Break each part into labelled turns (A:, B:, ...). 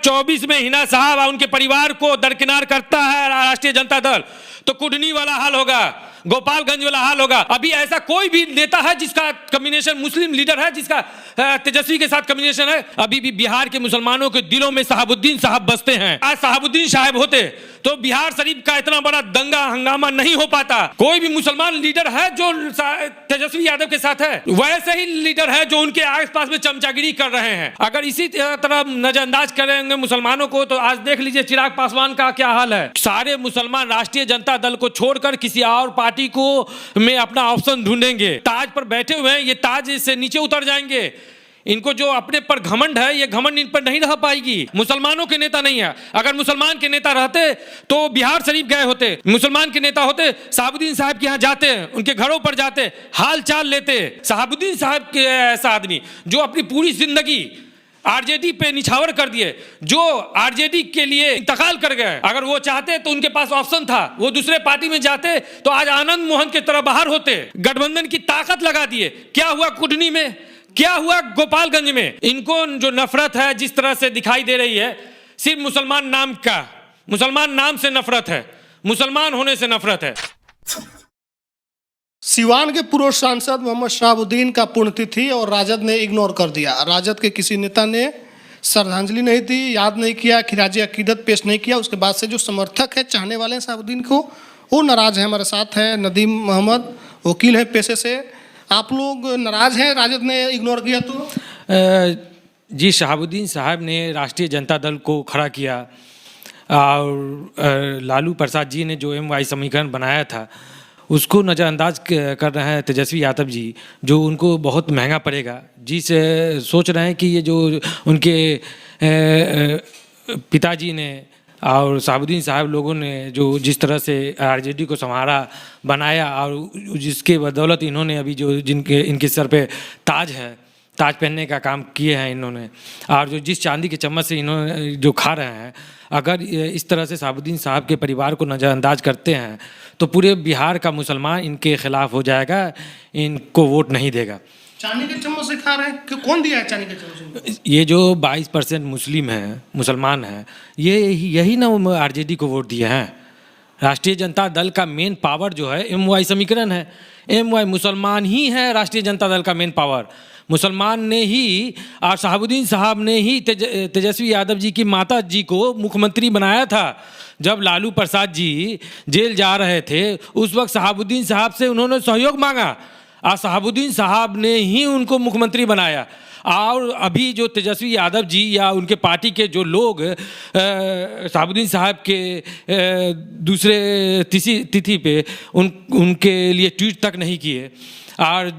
A: 2024 में हिना साहब और उनके परिवार को दरकिनार करता है राष्ट्रीय जनता दल, तो कुडनी वाला हाल होगा, गोपालगंज वाला हाल होगा। अभी ऐसा कोई भी नेता है जिसका कम्बिनेशन, मुस्लिम लीडर है जिसका तेजस्वी के साथ कम्बिनेशन है? अभी भी बिहार के मुसलमानों के दिलों में शहाबुद्दीन साहब बसते हैं। आज शहाबुद्दीन साहब होते तो बिहार शरीफ का इतना बड़ा दंगा हंगामा नहीं हो पाता। कोई भी मुसलमान लीडर है जो तेजस्वी यादव के साथ है, वैसे ही लीडर है जो उनके आसपास में चमचागिरी कर रहे हैं। अगर इसी तरह नजरअंदाज करेंगे मुसलमानों को तो आज देख लीजिए चिराग पासवान का क्या हाल है। सारे मुसलमान राष्ट्रीय जनता दल को छोड़कर किसी और पार्टी को में अपना ऑप्शन ढूंढेंगे। ताज पर बैठे हुए हैं, ये ताज से नीचे उतर जाएंगे। इनको जो अपने पर घमंड है, ये घमंड इन पर नहीं रह पाएगी। मुसलमानों के नेता नहीं है। अगर मुसलमान के नेता रहते तो बिहार शरीफ गए होते। मुसलमान के नेता होते शहाबुद्दीन साहब के यहाँ जाते, उनके घरों पर जाते, हाल चाल लेते। शहाबुद्दीन साहब के ऐसा आदमी जो अपनी पूरी जिंदगी आरजेडी पे निछावर कर दिए, जो आरजेडी के लिए इंतकाल कर गए। अगर वो चाहते तो उनके पास ऑप्शन था, वो दूसरे पार्टी में जाते तो आज आनंद मोहन के तरह बाहर होते। गठबंधन की ताकत लगा दिए। क्या हुआ कुडनी में, क्या हुआ गोपालगंज में? इनको जो नफरत है जिस तरह से दिखाई दे रही है, सिर्फ मुसलमान नाम का, मुसलमान नाम से नफरत है, मुसलमान होने से नफरत है।
B: सिवान के पूर्व सांसद मोहम्मद शहाबुद्दीन का पुण्यतिथि और राजद ने इग्नोर कर दिया। राजद के किसी नेता ने श्रद्धांजलि नहीं दी, याद नहीं किया, खिराज अकीदत पेश नहीं किया। उसके बाद से जो समर्थक है, चाहने वाले हैं शहाबुद्दीन को, वो नाराज है। हमारे साथ है नदीम मोहम्मद, वकील है पेशे से। आप लोग नाराज हैं राजद ने इग्नोर किया तो?
A: जी, शहाबुद्दीन साहब ने राष्ट्रीय जनता दल को खड़ा किया और लालू प्रसाद जी ने जो MY समीकरण बनाया था उसको नज़रअंदाज कर रहे हैं तेजस्वी यादव जी, जो उनको बहुत महंगा पड़ेगा। जी से सोच रहे हैं कि ये जो उनके पिताजी ने और शहाबुद्दीन साहब लोगों ने जो जिस तरह से आरजेडी को संवारा बनाया और जिसके बदौलत इन्होंने अभी जो जिनके इनके सर पे ताज है, ताज पहनने का काम किए हैं इन्होंने, और जो जिस चांदी के चम्मच से इन्होंने जो खा रहे हैं, अगर इस तरह से शहाबुद्दीन साहब के परिवार को नज़रअंदाज करते हैं तो पूरे बिहार का मुसलमान इनके खिलाफ हो जाएगा, इनको वोट नहीं देगा।
B: चांदी के चम्मच से खा रहे हैं? कौन दिया है चांदी के चम्मच?
A: ये जो 22% मुस्लिम हैं, मुसलमान हैं, ये यही ना आरजेडी को वोट दिए हैं। राष्ट्रीय जनता दल का मेन पावर जो है MY समीकरण है। MY मुसलमान ही है राष्ट्रीय जनता दल का मेन पावर। मुसलमान ने ही और शहाबुद्दीन साहब ने ही तेजस्वी यादव जी की माता जी को मुख्यमंत्री बनाया था। जब लालू प्रसाद जी जेल जा रहे थे उस वक्त शहाबुद्दीन साहब से उन्होंने सहयोग मांगा और शहाबुद्दीन साहब ने ही उनको मुख्यमंत्री बनाया। और अभी जो तेजस्वी यादव जी या उनके पार्टी के जो लोग शहाबुद्दीन साहब के दूसरे तिथि पे उनके लिए ट्वीट तक नहीं किए, और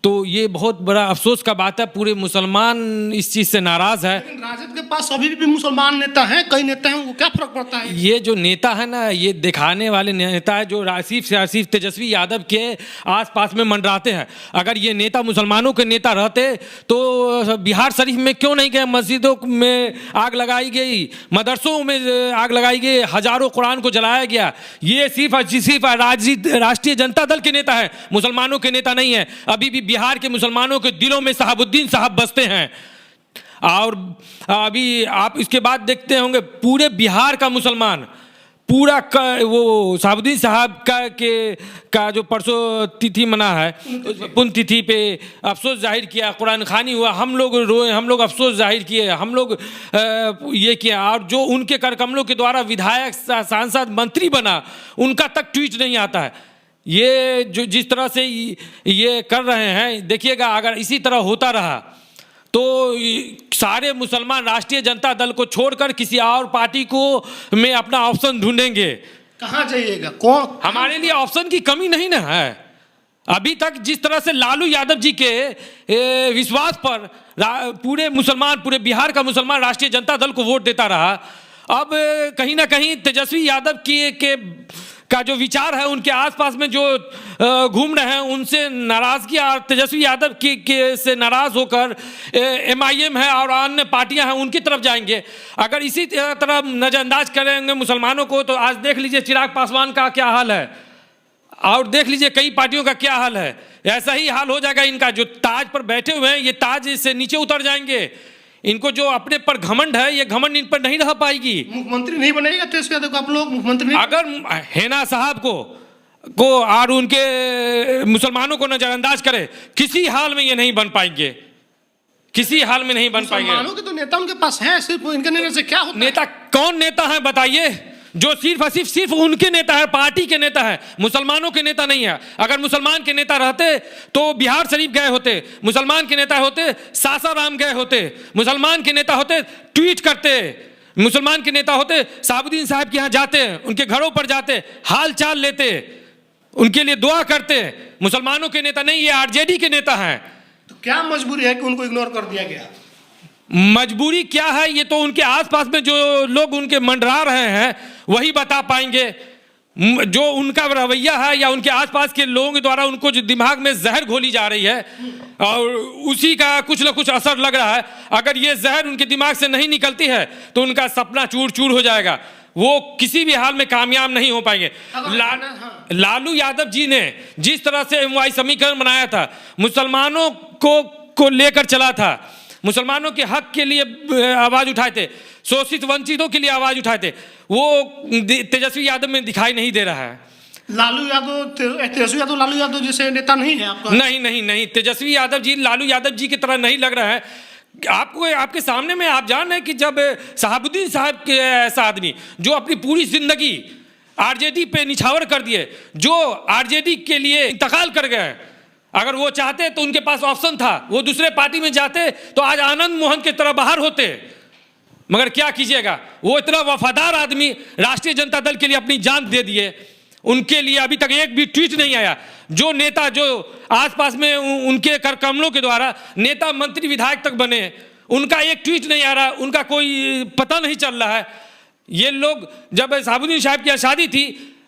A: तो ये बहुत बड़ा अफसोस का बात है। पूरे मुसलमान इस चीज़ से नाराज़ है।
B: लेकिन राजद के पास अभी भी मुसलमान नेता हैं, कई नेता हैं, वो क्या फर्क पड़ता है?
A: ये जो नेता है ना, ये दिखाने वाले नेता है जो सिर्फ तेजस्वी यादव के आसपास में मंडराते हैं। अगर ये नेता मुसलमानों के नेता रहते तो बिहार शरीफ में क्यों नहीं गए? मस्जिदों में आग लगाई गई, मदरसों में आग लगाई गई, हजारों कुरान को जलाया गया। ये सिर्फ राष्ट्रीय जनता दल के नेता है, मुसलमानों के नेता नहीं है। अभी भी बिहार के मुसलमानों के दिलों में शहाबुद्दीन साहब बसते हैं। और अभी आप इसके बाद देखते होंगे पूरे बिहार का मुसलमान पूरा वो शहाबुद्दीन साहब का जो परसों तिथि मना है, पुण्य तिथि पे अफसोस जाहिर किया, कुरान खानी हुआ, हम लोग रोए, हम लोग अफसोस जाहिर किए, हम लोग ये किया। और जो उनके कर कमलों के द्वारा विधायक, सांसद, मंत्री बना, उनका तक ट्वीट नहीं आता है। ये जो जिस तरह से ये कर रहे हैं, देखिएगा अगर इसी तरह होता रहा तो सारे मुसलमान राष्ट्रीय जनता दल को छोड़कर किसी और पार्टी को में अपना ऑप्शन ढूंढेंगे।
B: कहाँ जाइएगा? कौन?
A: हमारे लिए ऑप्शन की कमी नहीं ना है। अभी तक जिस तरह से लालू यादव जी के विश्वास पर पूरे बिहार का मुसलमान राष्ट्रीय जनता दल को वोट देता रहा, अब कहीं ना कहीं तेजस्वी यादव का जो विचार है, उनके आसपास में जो घूम रहे हैं, उनसे नाराजगी और तेजस्वी यादव से नाराज होकर MIM है और अन्य पार्टियां हैं उनकी तरफ जाएंगे। अगर इसी तरह नज़रअंदाज करेंगे मुसलमानों को तो आज देख लीजिए चिराग पासवान का क्या हाल है और देख लीजिए कई पार्टियों का क्या हाल है। ऐसा ही हाल हो जाएगा इनका। जो ताज पर बैठे हुए हैं, ये ताज से नीचे उतर जाएंगे। इनको जो अपने पर घमंड है, ये घमंड इन पर नहीं रह पाएगी।
B: मुख्यमंत्री नहीं बनेगा तेजस्वी यादव को आप लोग मुख्यमंत्री नहीं?
A: अगर हेना साहब को और उनके मुसलमानों को नजरअंदाज करे, किसी हाल में ये नहीं बन पाएंगे, किसी हाल में नहीं बन पाएंगे।
B: मुसलमानों के तो नेता उनके पास है, सिर्फ इनके नेता से क्या होता है?
A: नेता कौन नेता है बताइए, जो सिर्फ उनके नेता है, पार्टी के नेता है, मुसलमानों के नेता नहीं है। अगर मुसलमान के नेता रहते तो बिहार शरीफ गए होते, मुसलमान के नेता होते सासाराम गए होते, मुसलमान के नेता होते ट्वीट करते, मुसलमान के नेता होते शहाबुद्दीन साहब के यहाँ जाते, उनके घरों पर जाते, हाल चाल लेते, उनके लिए दुआ करते। मुसलमानों के नेता नहीं, ये आरजेडी के नेता हैं।
B: तो क्या मजबूरी है कि उनको इग्नोर कर दिया गया?
A: मजबूरी क्या है ये तो उनके आसपास में जो लोग उनके मंडरा रहे हैं वही बता पाएंगे। जो उनका रवैया है या उनके आसपास के लोगों के द्वारा उनको जो दिमाग में जहर घोली जा रही है और उसी का कुछ न कुछ असर लग रहा है। अगर ये जहर उनके दिमाग से नहीं निकलती है तो उनका सपना चूर चूर हो जाएगा, वो किसी भी हाल में कामयाब नहीं हो पाएंगे। लालू यादव जी ने जिस तरह से एमवाई समीकरण बनाया था, मुसलमानों को लेकर चला था, मुसलमानों के हक के लिए आवाज उठाए थे, शोषित वंचितों के लिए आवाज उठाए थे, वो तेजस्वी यादव में दिखाई नहीं दे रहा है।
B: तेजस्वी यादव लालू यादव जैसे नेता नहीं है आपका?
A: नहीं, तेजस्वी यादव जी लालू यादव जी की तरह नहीं लग रहा है आपको। आपके सामने में आप जान रहे हैं कि जब शहाबुद्दीन साहब के ऐसा आदमी जो अपनी पूरी जिंदगी आरजेडी पे निछावर कर दिए, जो आरजेडी के लिए इंतकाल कर गए, अगर वो चाहते तो उनके पास ऑप्शन था, वो दूसरे पार्टी में जाते तो आज आनंद मोहन की तरह बाहर होते। मगर क्या कीजिएगा, वो इतना वफादार आदमी राष्ट्रीय जनता दल के लिए अपनी जान दे दिए, उनके लिए अभी तक एक भी ट्वीट नहीं आया। जो नेता जो आसपास में उनके कर कमलों के द्वारा नेता मंत्री विधायक तक बने, उनका एक ट्वीट नहीं आ रहा, उनका कोई पता नहीं चल रहा है। ये लोग जब शहाबुद्दीन साहब की शादी थी,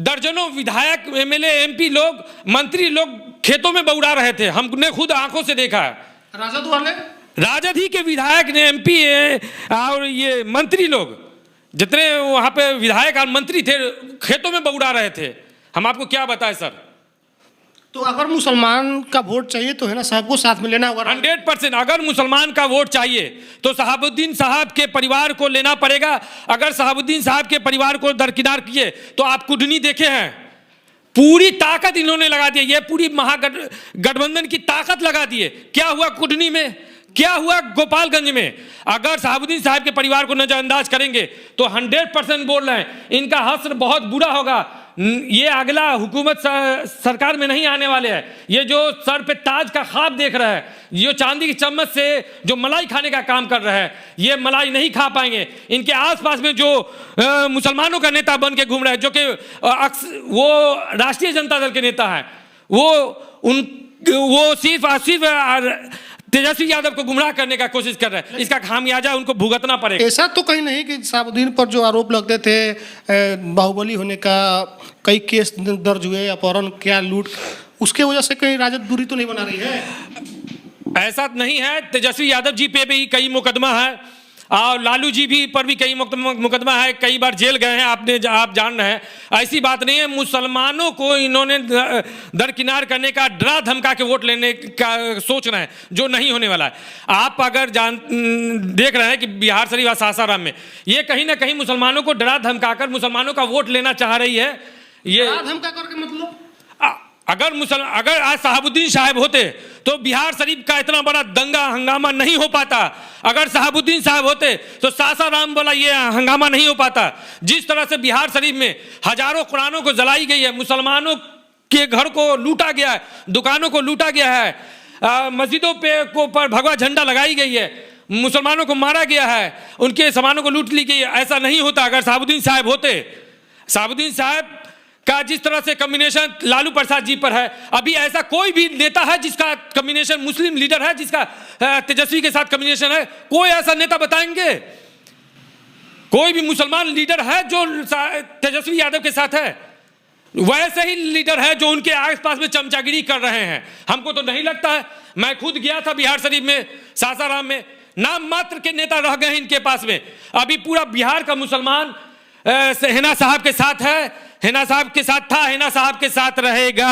A: दर्जनों विधायक, एमएलए, एमपी लोग, मंत्री लोग खेतों में बौरा रहे थे, हमने खुद आंखों से देखा है।
B: राजद वाले,
A: राजद ही के विधायक ने, एमपी और ये मंत्री लोग, जितने वहां पे विधायक और मंत्री थे, खेतों में बौरा रहे थे। हम आपको क्या बताएं सर।
B: तो अगर मुसलमान का वोट चाहिए तो है ना साहब को साथ में लेना होगा।
A: 100% अगर मुसलमान का वोट चाहिए तो शहाबुद्दीन साहब के परिवार को लेना पड़ेगा। अगर शहाबुद्दीन साहब के परिवार को दरकिनार किए तो आप कुडनी देखे हैं, पूरी ताकत इन्होंने लगा दी, ये पूरी महागठबंधन की ताकत लगा दिए। क्या हुआ कुडनी में, क्या हुआ गोपालगंज में? अगर शहाबुद्दीन साहब के परिवार को नजरअंदाज करेंगे तो 100% बोल रहे हैं इनका हश्र बहुत बुरा होगा। ये अगला हुकूमत सरकार में नहीं आने वाले हैं। ये जो सर पे ताज का ख्वाब देख रहा है, ये चांदी की चम्मच से जो मलाई खाने का काम कर रहा है, ये मलाई नहीं खा पाएंगे। इनके आसपास में जो मुसलमानों का नेता बन के घूम रहा है, जो कि वो राष्ट्रीय जनता दल के नेता है, वो सिर्फ तेजस्वी यादव को गुमराह करने का कोशिश कर रहे हैं। इसका खामियाजा उनको भुगतना पड़ेगा।
B: ऐसा तो कहीं नहीं कि शहाबुद्दीन पर जो आरोप लगते थे बाहुबली होने का, कई केस दर्ज हुए, अपहरण, क्या लूट, उसके वजह से कहीं राजद दूरी तो नहीं बना रही है?
A: ऐसा नहीं है, तेजस्वी यादव जी पे भी कई मुकदमा है और लालू जी भी पर भी कई मुकदमा है, कई बार जेल गए हैं, आप जान रहे हैं। ऐसी बात नहीं है। मुसलमानों को इन्होंने दरकिनार करने का, डरा धमका के वोट लेने का सोच रहे हैं, जो नहीं होने वाला है। आप अगर देख रहे हैं कि बिहार शरीफ और सासाराम में ये कहीं ना कहीं मुसलमानों को डरा धमका कर मुसलमानों का वोट लेना चाह रही है। ये
B: डरा धमका करके मतलब
A: अगर आज शहाबुद्दीन साहब होते तो बिहार शरीफ का इतना बड़ा दंगा हंगामा नहीं हो पाता। अगर शहाबुद्दीन साहब होते तो सासाराम वाला ये हंगामा नहीं हो पाता। जिस तरह से बिहार शरीफ में हजारों कुरानों को जलाई गई है, मुसलमानों के घर को लूटा गया है, दुकानों को लूटा गया है, मस्जिदों पर भगवा झंडा लगाई गई है, मुसलमानों को मारा गया है, उनके सामानों को लूट ली गई है। ऐसा नहीं होता अगर शहाबुद्दीन साहब होते। शहाबुद्दीन साहब का जिस तरह से कॉम्बिनेशन लालू प्रसाद जी पर है, अभी ऐसा कोई भी नेता है जिसका कॉम्बिनेशन, मुस्लिम लीडर है जिसका तेजस्वी के साथ कॉम्बिनेशन है? कोई ऐसा नेता बताएंगे? कोई भी मुसलमान लीडर है जो तेजस्वी यादव के साथ है? वैसे ही लीडर है जो उनके आसपास में चमचागिरी कर रहे हैं। हमको तो नहीं लगता है। मैं खुद गया था बिहार शरीफ में, सासाराम में, नाम मात्र के नेता रह गए इनके पास में। अभी पूरा बिहार का मुसलमान हेना साहब के साथ है, हेना साहब के साथ था, हेना साहब के साथ रहेगा।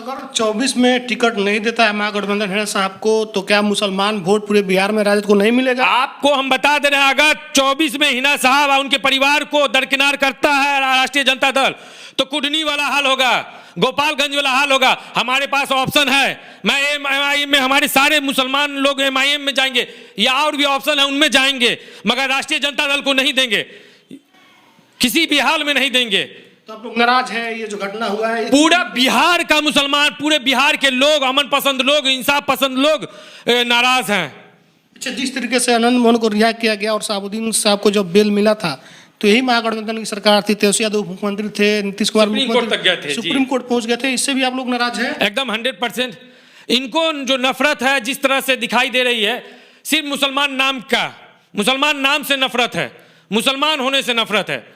B: अगर 24 में टिकट नहीं देता है महागठबंधन हेड़ा साहब को, तो क्या मुसलमान वोट पूरे बिहार में राजद को नहीं मिलेगा?
A: आपको हम बता दे रहे हैं, अगर 24 में हिना साहब और उनके परिवार को दरकिनार करता है राष्ट्रीय जनता दल, तो कुडनी वाला हाल होगा, गोपालगंज वाला हाल होगा। हमारे पास ऑप्शन है, मैं एमआईएम में, हमारे सारे मुसलमान लोग एमआईएम में जाएंगे, या और भी ऑप्शन है उनमें जाएंगे, मगर राष्ट्रीय जनता दल को नहीं देंगे, किसी भी हाल में नहीं देंगे।
B: तो आप लोग नाराज हैं, ये जो घटना हुआ है?
A: पूरा बिहार का मुसलमान, पूरे बिहार के लोग, अमन पसंद लोग, इंसाफ पसंद लोग नाराज हैं।
B: अच्छा, जिस तरीके से आनंद मोहन को रिहा किया गया और शहाबुद्दीन साहब को जब बेल मिला था, तो यही महागठबंधन की सरकार थी, तेजस्वी यादव मुख्यमंत्री थे, नीतीश कुमार
A: सुप्रीम कोर्ट तक गए थे,
B: सुप्रीम कोर्ट पहुंच गए थे, इससे भी आप लोग नाराज हैं?
A: एकदम 100%। इनको जो नफरत है जिस तरह से दिखाई दे रही है, सिर्फ मुसलमान नाम का, मुसलमान नाम से नफरत है, मुसलमान होने से नफरत है।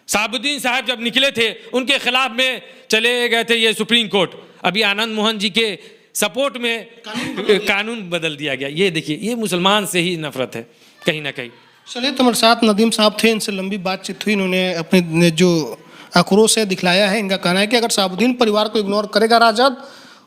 A: शहाबुद्दीन साहब जब निकले थे, उनके खिलाफ में चले गए थे ये सुप्रीम कोर्ट, अभी आनंद मोहन जी के सपोर्ट में कानून बदल दिया गया। ये देखिए, ये मुसलमान से ही नफरत है कहीं ना कहीं।
B: चलिए, तो हमारे साथ नदीम साहब थे, इनसे लंबी बातचीत हुई, इन्होंने अपने जो आक्रोश है दिखलाया है। इनका कहना है कि अगर शहाबुद्दीन परिवार को इग्नोर करेगा राजद,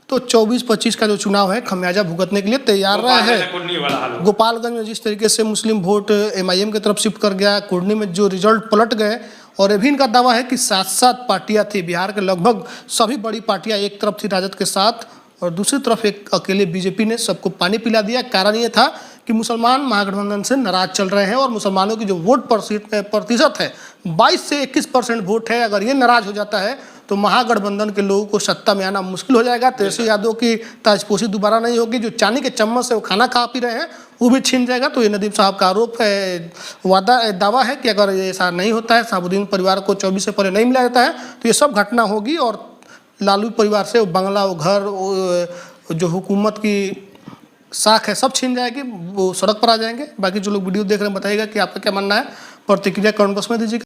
B: तो 24-25 का जो चुनाव है खमियाजा भुगतने के लिए तैयार रहा है। गोपालगंज में जिस तरीके से मुस्लिम वोट एमआईएम की तरफ शिफ्ट कर गया, कुर्नी में जो रिजल्ट पलट गए, और अभी इनका दावा है कि 7 पार्टियां थी, बिहार के लगभग सभी बड़ी पार्टियां एक तरफ थी राजद के साथ, और दूसरी तरफ एक अकेले बीजेपी ने सबको पानी पिला दिया। कारण ये था कि मुसलमान महागठबंधन से नाराज चल रहे हैं, और मुसलमानों की जो वोट प्रतिशत है 22 से 21% वोट है। अगर ये नाराज हो जाता है तो महागठबंधन के लोगों को सत्ता में आना मुश्किल हो जाएगा। तेजस्वी यादव की ताजपोशी दोबारा नहीं होगी, जो चांदी के चम्मच से वो खाना खा पी रहे हैं वो भी छीन जाएगा। तो ये नदीम साहब का आरोप है, दावा है कि अगर ये ऐसा नहीं होता है, शहाबुद्दीन परिवार को 24 से पहले नहीं मिला जाता है, तो ये सब घटना होगी, और लालू परिवार से वो बंगला, वो घर, वो जो हुकूमत की साख है, सब छीन जाएगी, वो सड़क पर आ जाएंगे। बाकी जो लोग वीडियो देख रहे हैं, बताइएगा कि आपका क्या मानना है, प्रतिक्रिया कमेंट बॉक्स में दीजिएगा।